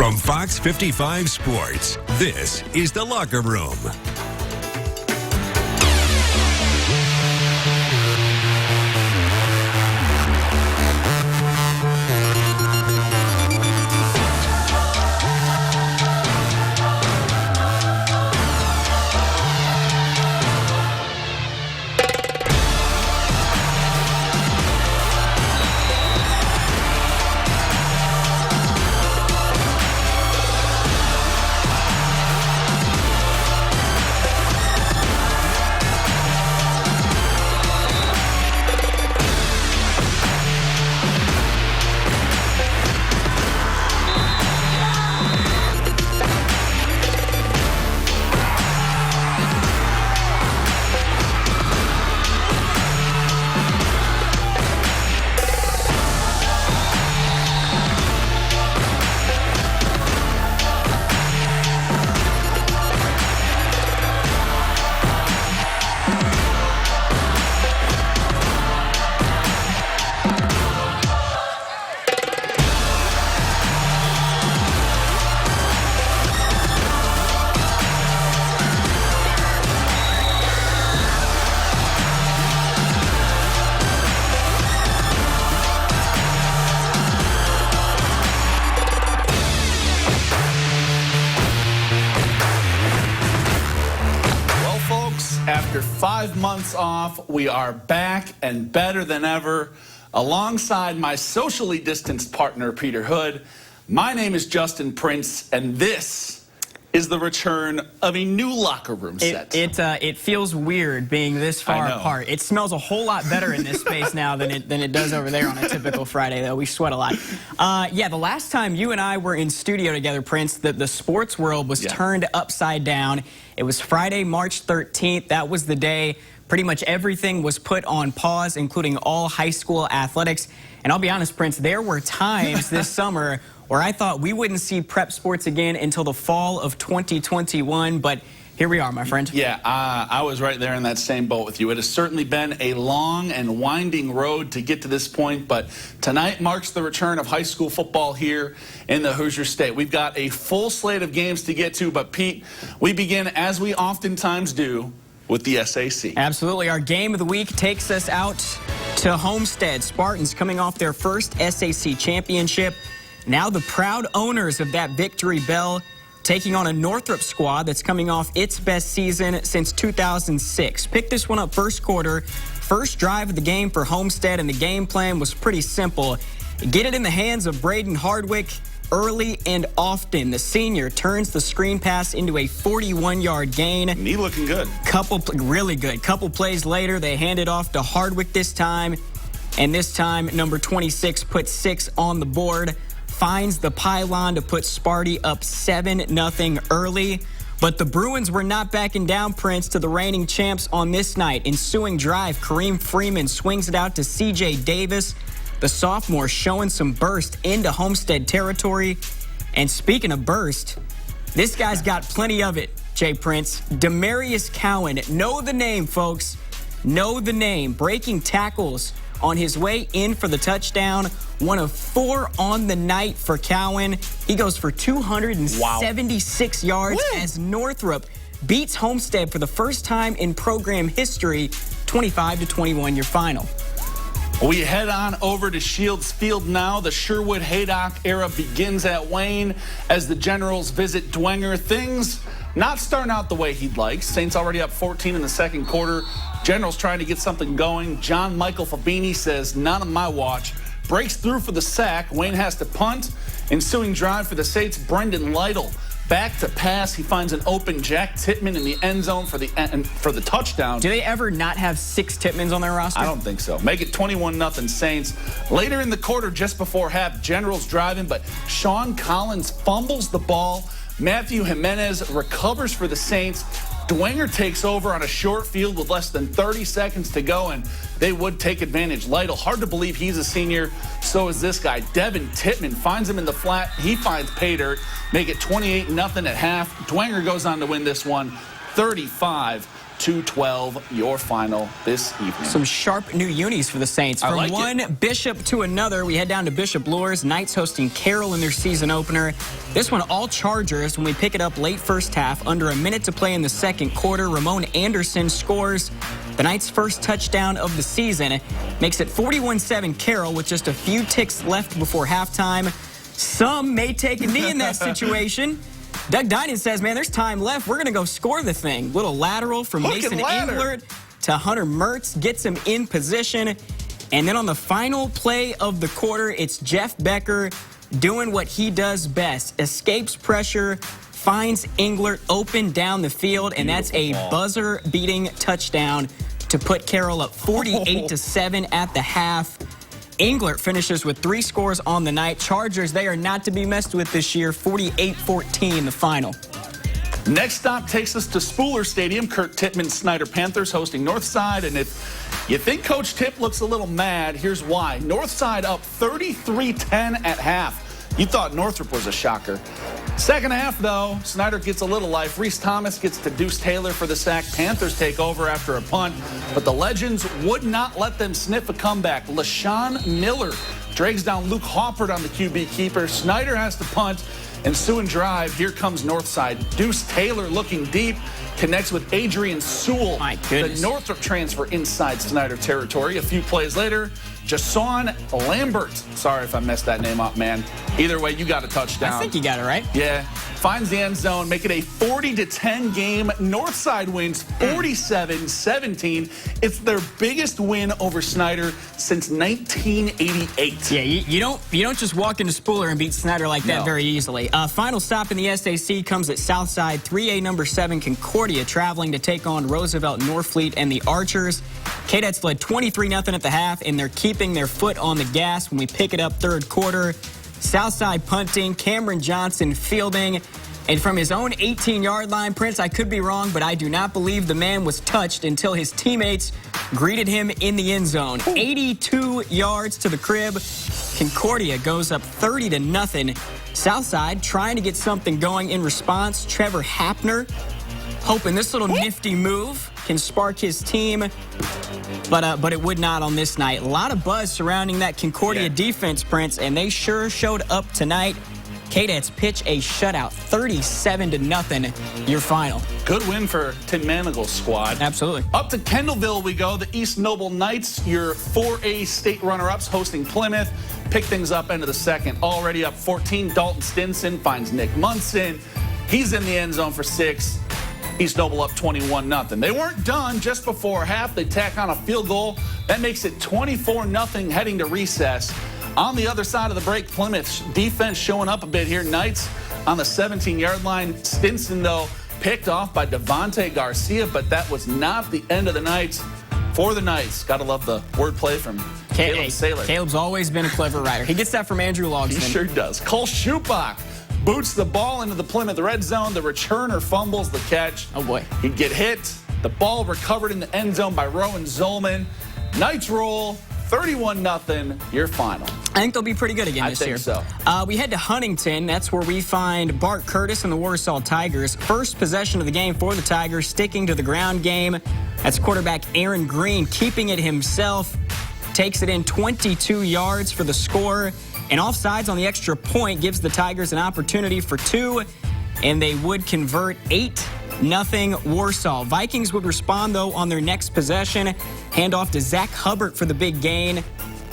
From Fox 55 Sports, this is The Locker Room. After 5 months off, we are back and better than ever. Alongside my socially distanced partner, Peter Hood, my name is Justin Prince, and this is the return of a new locker room set. It feels weird being this far apart. It smells a whole lot better in this space now than it does over there on a typical Friday, though. We sweat a lot. Yeah, the last time you and I were in studio together, Prince, the sports world was turned upside down. It was Friday, March 13th. That was the day pretty much everything was put on pause, including all high school athletics. And I'll be honest, Prince, there were times this summer where I thought we wouldn't see prep sports again until the fall of 2021, but here we are, my friend. Yeah, I was right there in that same boat with you. It has certainly been a long and winding road to get to this point, but tonight marks the return of high school football here in the Hoosier State. We've got a full slate of games to get to, but Pete, we begin, as we oftentimes do, with the SAC. Absolutely. Our game of the week takes us out to Homestead. Spartans coming off their first SAC championship. Now the proud owners of that victory bell taking on a Northrop squad that's coming off its best season since 2006. Pick this one up first quarter. First drive of the game for Homestead, and the game plan was pretty simple. Get it in the hands of Braden Hardwick early and often. The senior turns the screen pass into a 41-yard gain. And he looking good. Really good. Couple plays later, they hand it off to Hardwick this time. And this time, number 26 puts 6 on the board. Finds the pylon to put Sparty up 7-0 early. But the Bruins were not backing down, Prince, to the reigning champs on this night. Ensuing drive, Kareem Freeman swings it out to C.J. Davis. The sophomore showing some burst into Homestead territory. And speaking of burst, this guy's got plenty of it, Jay Prince. Demarius Cowan, know the name, folks. Know the name. Breaking tackles on his way in for the touchdown. 1 of 4 on the night for Cowan. He goes for 276 yards as Northrop beats Homestead for the first time in program history, 25-21 your final. We head on over to Shields Field now. The Sherwood-Haydock era begins at Wayne as the Generals visit Dwenger. Things not starting out the way he'd like. Saints already up 14 in the second quarter. Generals trying to get something going. John Michael Fabini says, "Not on my watch." Breaks through for the sack. Wayne has to punt. Ensuing drive for the Saints, Brendan Lytle. Back to pass. He finds an open Jack Titman in the end zone for the touchdown. Do they ever not have 6 Titmans on their roster? I don't think so. Make it 21-0 Saints. Later in the quarter, just before half, Generals driving, but Sean Collins fumbles the ball. Matthew Jimenez recovers for the Saints. Dwenger takes over on a short field with less than 30 seconds to go, and they would take advantage. Lytle, hard to believe he's a senior. So is this guy. Devin Titman finds him in the flat. He finds pay dirt. Make it 28-0 at half. Dwenger goes on to win this one 35-12, your final this evening. Some sharp new unis for the Saints. From one bishop to another, we head down to Bishop Luers. Knights hosting Carroll in their season opener. This one all Chargers when we pick it up late first half. Under a minute to play in the second quarter, Ramon Anderson scores the Knights' first touchdown of the season. Makes it 41-7 Carroll with just a few ticks left before halftime. Some may take a knee in that situation. Doug Dinan says, man, there's time left. We're going to go score the thing. Little lateral from Mason Englert to Hunter Mertz. Gets him in position. And then on the final play of the quarter, it's Jeff Becker doing what he does best. Escapes pressure, finds Englert open down the field, and that's a buzzer-beating touchdown to put Carroll up 48-7 at the half. Englert finishes with 3 scores on the night. Chargers, they are not to be messed with this year. 48-14 the final. Next stop takes us to Spooler Stadium. Kurt Tippmann's Snyder Panthers hosting Northside. And if you think Coach Tipp looks a little mad, here's why. Northside up 33-10 at half. You thought Northrop was a shocker. Second half, though, Snyder gets a little life. Reese Thomas gets to Deuce Taylor for the sack. Panthers take over after a punt, but the Legends would not let them sniff a comeback. LaShawn Miller drags down Luke Hoppert on the QB keeper. Snyder has to punt. Ensuing drive, here comes Northside. Deuce Taylor looking deep, connects with Adrian Sewell. My goodness. The Northrop transfer inside Snyder territory. A few plays later, Jason Lambert. Sorry if I messed that name up, man. Either way, you got a touchdown. I think you got it right. Yeah. Finds the end zone, make it a 40-10 game. Northside wins 47-17. It's their biggest win over Snyder since 1988. Yeah, you don't just walk into Spooler and beat Snyder like that very easily. Final stop in the SAC comes at Southside. 3A number 7 Concordia traveling to take on Roosevelt Norfleet and the Archers. Cadets led 23-0 at the half, and they're keeping their foot on the gas when we pick it up third quarter. Southside punting, Cameron Johnson fielding, and from his own 18-yard line, Prince, I could be wrong, but I do not believe the man was touched until his teammates greeted him in the end zone. 82 yards to the crib. Concordia goes up 30-0. Southside trying to get something going in response. Trevor Hapner hoping this little nifty move can spark his team, but it would not on this night. A lot of buzz surrounding that Concordia defense, Prince, and they sure showed up tonight. Cadets pitch a shutout, 37-0, your final. Good win for Tim Manigle's squad. Absolutely. Up to Kendallville we go. The East Noble Knights, your 4A state runner-ups, hosting Plymouth. Pick things up into the second. Already up 14, Dalton Stinson finds Nick Munson. He's in the end zone for 6. East Noble up 21-0. They weren't done just before half. They tack on a field goal. That makes it 24-0 heading to recess. On the other side of the break, Plymouth's defense showing up a bit here. Knights on the 17-yard line. Stinson, though, picked off by Devontae Garcia, but that was not the end of the night for the Knights. Got to love the wordplay from Caleb Saylor. Caleb's always been a clever writer. He gets that from Andrew Logston. He sure does. Cole Schupach boots the ball into the Plymouth red zone. The returner fumbles the catch. Oh, boy. He'd get hit. The ball recovered in the end zone by Rowan Zolman. Knights roll 31-0, your final. I think they'll be pretty good again this year. I think so. We head to Huntington. That's where we find Bart Curtis and the Warsaw Tigers. First possession of the game for the Tigers, sticking to the ground game. That's quarterback Aaron Green keeping it himself. Takes it in 22 yards for the score. And offsides on the extra point gives the Tigers an opportunity for 2, and they would convert 8-0 Warsaw. Vikings would respond, though, on their next possession. Hand off to Zach Hubbard for the big gain.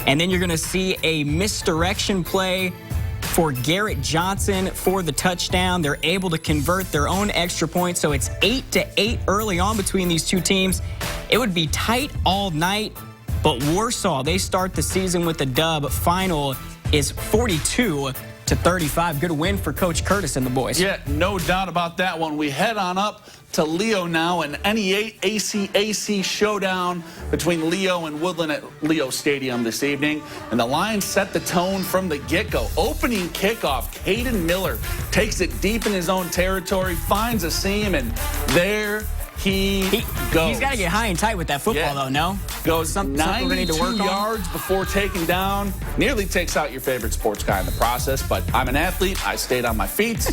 And then you're going to see a misdirection play for Garrett Johnson for the touchdown. They're able to convert their own extra point, so it's 8-8 early on between these two teams. It would be tight all night, but Warsaw, they start the season with a dub. Final is 42-35. Good win for Coach Curtis and the boys. Yeah, no doubt about that one. We head on up to Leo now, an NE8 ACAC showdown between Leo and Woodland at Leo Stadium this evening. And the Lions set the tone from the get-go. Opening kickoff, Caden Miller takes it deep in his own territory, finds a seam, and there he goes. He's got to get high and tight with that football, though, no? Goes 92 yards before taking down. Nearly takes out your favorite sports guy in the process, but I'm an athlete. I stayed on my feet.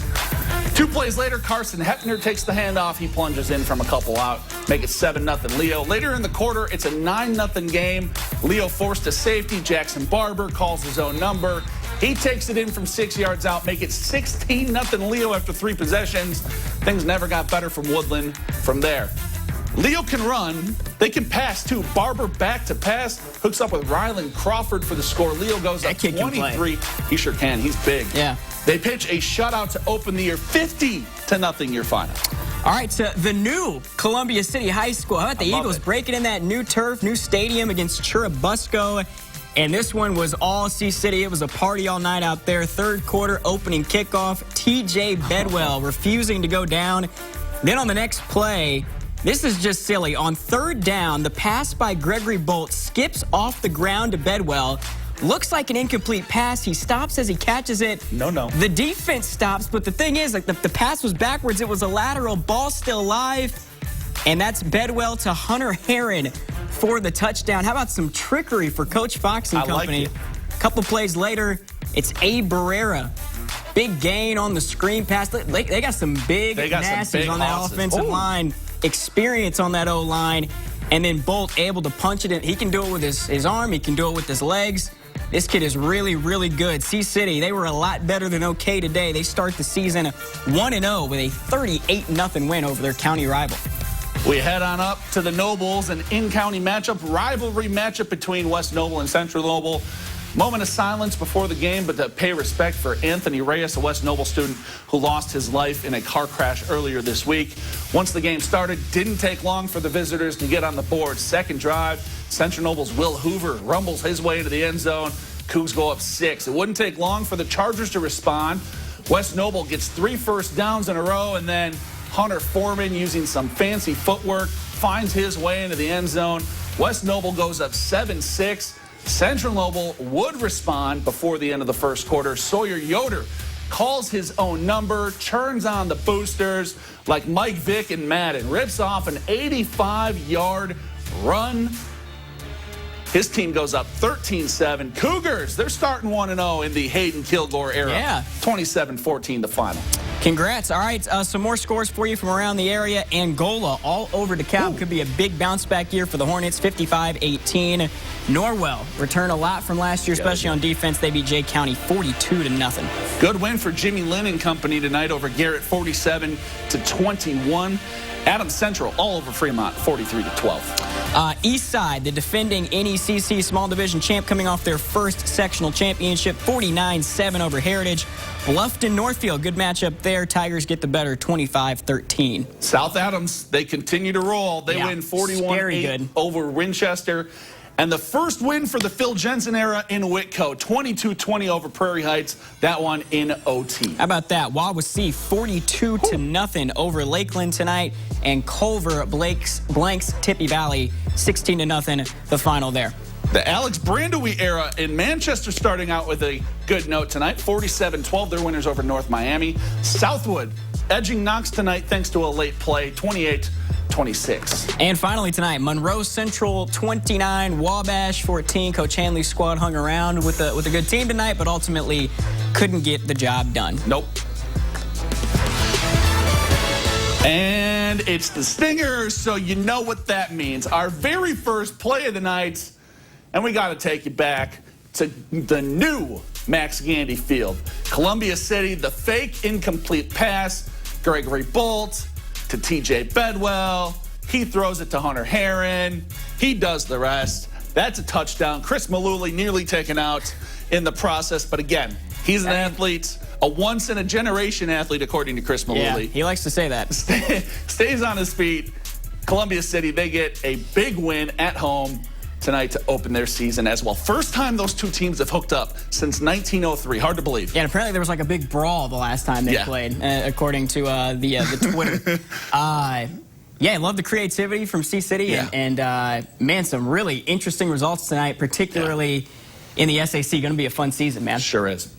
2 plays later, Carson Heppner takes the handoff. He plunges in from a couple out, make it 7-0 Leo. Later in the quarter, it's a 9-0 game. Leo forced a safety. Jackson Barber calls his own number. He takes it in from 6 yards out, make it 16-0 Leo after 3 possessions. Things never got better from Woodland from there. Leo can run. They can pass, too. Barber back to pass. Hooks up with Rylan Crawford for the score. Leo goes up 23. He sure can. He's big. Yeah. They pitch a shutout to open the year, 50-0 your final. All right, so the new Columbia City High School. How about the Eagles breaking in that new turf, new stadium against Churubusco? And this one was all C-City. It was a party all night out there. Third quarter opening kickoff. TJ Bedwell refusing to go down. Then on the next play, this is just silly. On third down, the pass by Gregory Bolt skips off the ground to Bedwell. Looks like an incomplete pass. He stops as he catches it. No. The defense stops, but the thing is, like the pass was backwards. It was a lateral. Ball still live. And that's Bedwell to Hunter Heron for the touchdown. How about some trickery for Coach Fox and company? Like it. A couple plays later, it's Abe Barrera. Big gain on the screen pass. They got some big nasties on that offensive line. Experience on that O-line. And then Bolt able to punch it in. He can do it with his arm. He can do it with his legs. This kid is really, really good. C-City, they were a lot better than okay today. They start the season 1-0 with a 38-0 win over their county rival. We head on up to the Nobles, an in-county matchup, rivalry matchup between West Noble and Central Noble. Moment of silence before the game, but to pay respect for Anthony Reyes, a West Noble student who lost his life in a car crash earlier this week. Once the game started, didn't take long for the visitors to get on the board. Second drive, Central Noble's Will Hoover rumbles his way into the end zone. Cougs go up 6. It wouldn't take long for the Chargers to respond. West Noble gets 3 first downs in a row, and then Hunter Foreman, using some fancy footwork, finds his way into the end zone. West Noble goes up 7-6. Central Noble would respond before the end of the first quarter. Sawyer Yoder calls his own number, turns on the boosters like Mike Vick and Madden, rips off an 85-yard run. His team goes up 13-7. Cougars, they're starting 1-0 in the Hayden Kilgore era. Yeah. 27-14 the final. Congrats. All right, some more scores for you from around the area. Angola all over DeKalb. Could be a big bounce-back year for the Hornets, 55-18. Norwell return a lot from last year, especially on defense. They beat Jay County 42-0. Good win for Jimmy Lynn and company tonight over Garrett, 47-21. Adams Central all over Fremont, 43-12. East Side, the defending NECC Small Division champ, coming off their first sectional championship, 49-7 over Heritage. Bluffton Northfield, good matchup there. Tigers get the better, 25-13. South Adams, they continue to roll. They win 41-8 over Winchester. And the first win for the Phil Jensen era in Whitco, 22-20 over Prairie Heights. That one in OT. How about that? Wawasee 42-0 over Lakeland tonight. And Culver blanks Tippy Valley 16-0, the final there. The Alex Brandowie era in Manchester starting out with a good note tonight. 47-12, their winners over North Miami. Southwood edging Knox tonight thanks to a late play, 28-26. And finally tonight, Monroe Central 29, Wabash 14. Coach Hanley's squad hung around with a good team tonight, but ultimately couldn't get the job done. Nope. And it's the Stingers, so you know what that means. Our very first play of the night, and we got to take you back to the new Max Gandy Field. Columbia City, the fake incomplete pass. Gregory Bolt to TJ Bedwell. He throws it to Hunter Heron. He does the rest. That's a touchdown. Chris Malooly nearly taken out in the process, but again, he's an athlete. A once-in-a-generation athlete, according to Chris Malooly. Yeah, he likes to say that. Stays on his feet. Columbia City, they get a big win at home tonight to open their season as well. First time those two teams have hooked up since 1903. Hard to believe. Yeah, and apparently there was like a big brawl the last time they played, according to the Twitter. Yeah, I love the creativity from C-City, and man, some really interesting results tonight, particularly in the SAC. Going to be a fun season, man. Sure is.